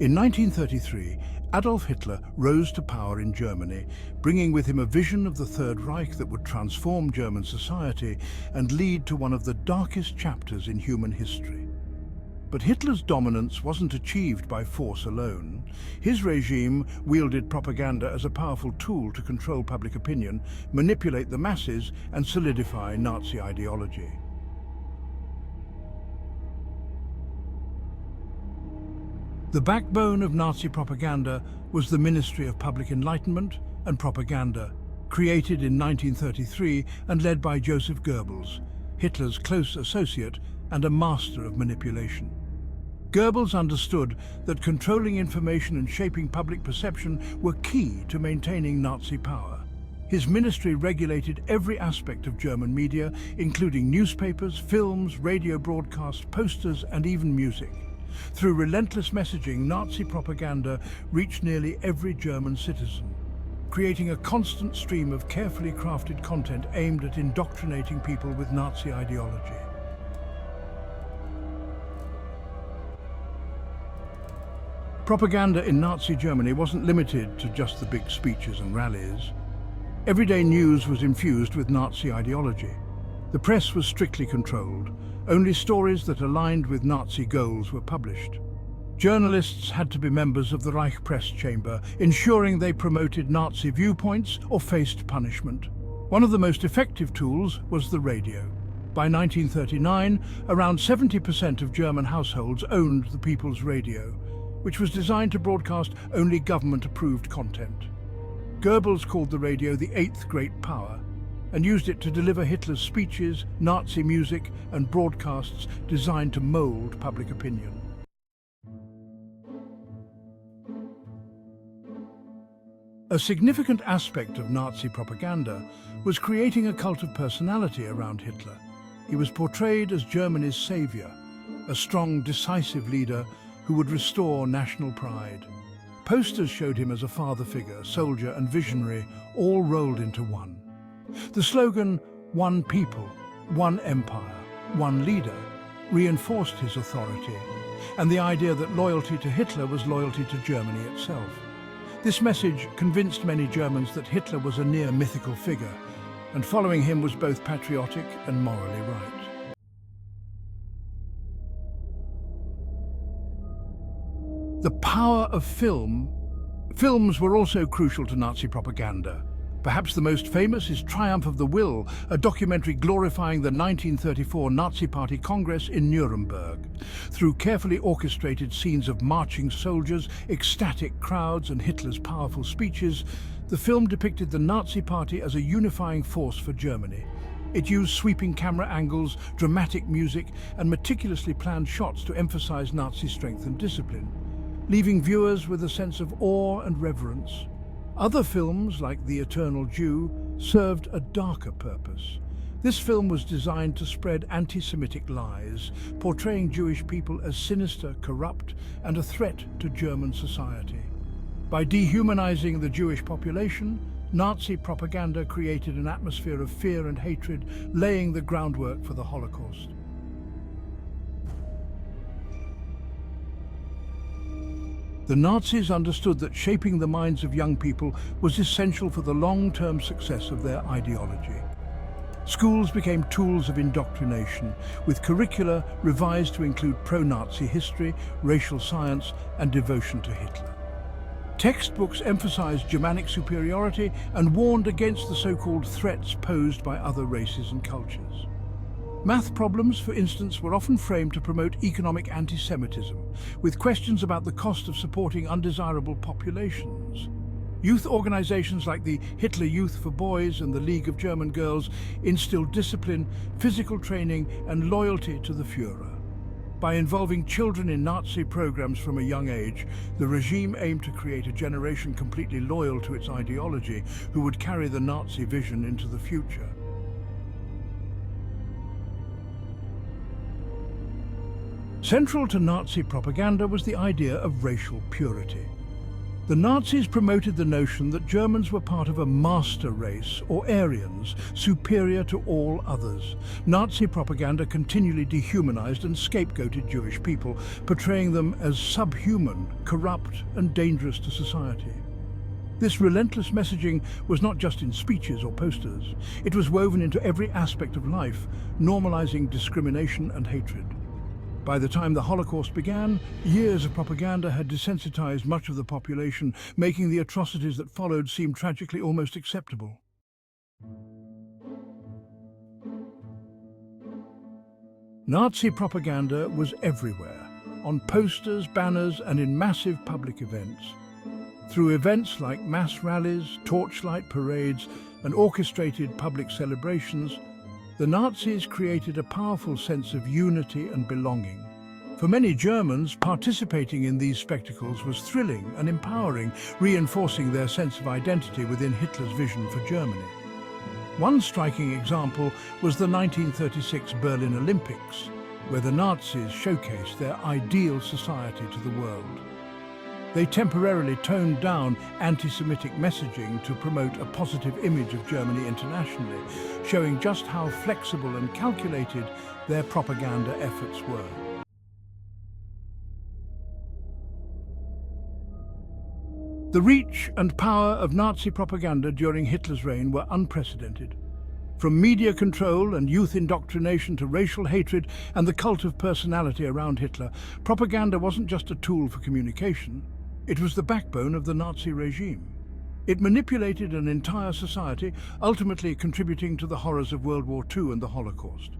In 1933, Adolf Hitler rose to power in Germany, bringing with him a vision of the Third Reich that would transform German society and lead to one of the darkest chapters in human history. But Hitler's dominance wasn't achieved by force alone. His regime wielded propaganda as a powerful tool to control public opinion, manipulate the masses, and solidify Nazi ideology. The backbone of Nazi propaganda was the Ministry of Public Enlightenment and Propaganda, created in 1933 and led by Joseph Goebbels, Hitler's close associate and a master of manipulation. Goebbels understood that controlling information and shaping public perception were key to maintaining Nazi power. His ministry regulated every aspect of German media, including newspapers, films, radio broadcasts, posters, and even music. Through relentless messaging, Nazi propaganda reached nearly every German citizen, creating a constant stream of carefully crafted content aimed at indoctrinating people with Nazi ideology. Propaganda in Nazi Germany wasn't limited to just the big speeches and rallies. Everyday news was infused with Nazi ideology. The press was strictly controlled. Only stories that aligned with Nazi goals were published. Journalists had to be members of the Reich press chamber, ensuring they promoted Nazi viewpoints or faced punishment. One of the most effective tools was the radio. By 1939, around 70% of German households owned the People's Radio, which was designed to broadcast only government-approved content. Goebbels called the radio the eighth great power, and used it to deliver Hitler's speeches, Nazi music, and broadcasts designed to mold public opinion. A significant aspect of Nazi propaganda was creating a cult of personality around Hitler. He was portrayed as Germany's savior, a strong, decisive leader who would restore national pride. Posters showed him as a father figure, soldier, and visionary, all rolled into one. The slogan, "One people, one empire, one leader," reinforced his authority, and the idea that loyalty to Hitler was loyalty to Germany itself. This message convinced many Germans that Hitler was a near mythical figure, and following him was both patriotic and morally right. The power of films were also crucial to Nazi propaganda. Perhaps the most famous is Triumph of the Will, a documentary glorifying the 1934 Nazi Party Congress in Nuremberg. Through carefully orchestrated scenes of marching soldiers, ecstatic crowds, and Hitler's powerful speeches, the film depicted the Nazi Party as a unifying force for Germany. It used sweeping camera angles, dramatic music, and meticulously planned shots to emphasize Nazi strength and discipline, leaving viewers with a sense of awe and reverence. Other films, like The Eternal Jew, served a darker purpose. This film was designed to spread anti-Semitic lies, portraying Jewish people as sinister, corrupt, and a threat to German society. By dehumanizing the Jewish population, Nazi propaganda created an atmosphere of fear and hatred, laying the groundwork for the Holocaust. The Nazis understood that shaping the minds of young people was essential for the long-term success of their ideology. Schools became tools of indoctrination, with curricula revised to include pro-Nazi history, racial science, and devotion to Hitler. Textbooks emphasized Germanic superiority and warned against the so-called threats posed by other races and cultures. Math problems, for instance, were often framed to promote economic anti-Semitism, with questions about the cost of supporting undesirable populations. Youth organizations like the Hitler Youth for Boys and the League of German Girls instilled discipline, physical training, and loyalty to the Führer. By involving children in Nazi programs from a young age, the regime aimed to create a generation completely loyal to its ideology, who would carry the Nazi vision into the future. Central to Nazi propaganda was the idea of racial purity. The Nazis promoted the notion that Germans were part of a master race, or Aryans, superior to all others. Nazi propaganda continually dehumanized and scapegoated Jewish people, portraying them as subhuman, corrupt, and dangerous to society. This relentless messaging was not just in speeches or posters. It was woven into every aspect of life, normalizing discrimination and hatred. By the time the Holocaust began, years of propaganda had desensitized much of the population, making the atrocities that followed seem tragically almost acceptable. Nazi propaganda was everywhere, on posters, banners, and in massive public events. Through events like mass rallies, torchlight parades, and orchestrated public celebrations, the Nazis created a powerful sense of unity and belonging. For many Germans, participating in these spectacles was thrilling and empowering, reinforcing their sense of identity within Hitler's vision for Germany. One striking example was the 1936 Berlin Olympics, where the Nazis showcased their ideal society to the world. They temporarily toned down anti-Semitic messaging to promote a positive image of Germany internationally, showing just how flexible and calculated their propaganda efforts were. The reach and power of Nazi propaganda during Hitler's reign were unprecedented. From media control and youth indoctrination to racial hatred and the cult of personality around Hitler, propaganda wasn't just a tool for communication. It was the backbone of the Nazi regime. It manipulated an entire society, ultimately contributing to the horrors of World War II and the Holocaust.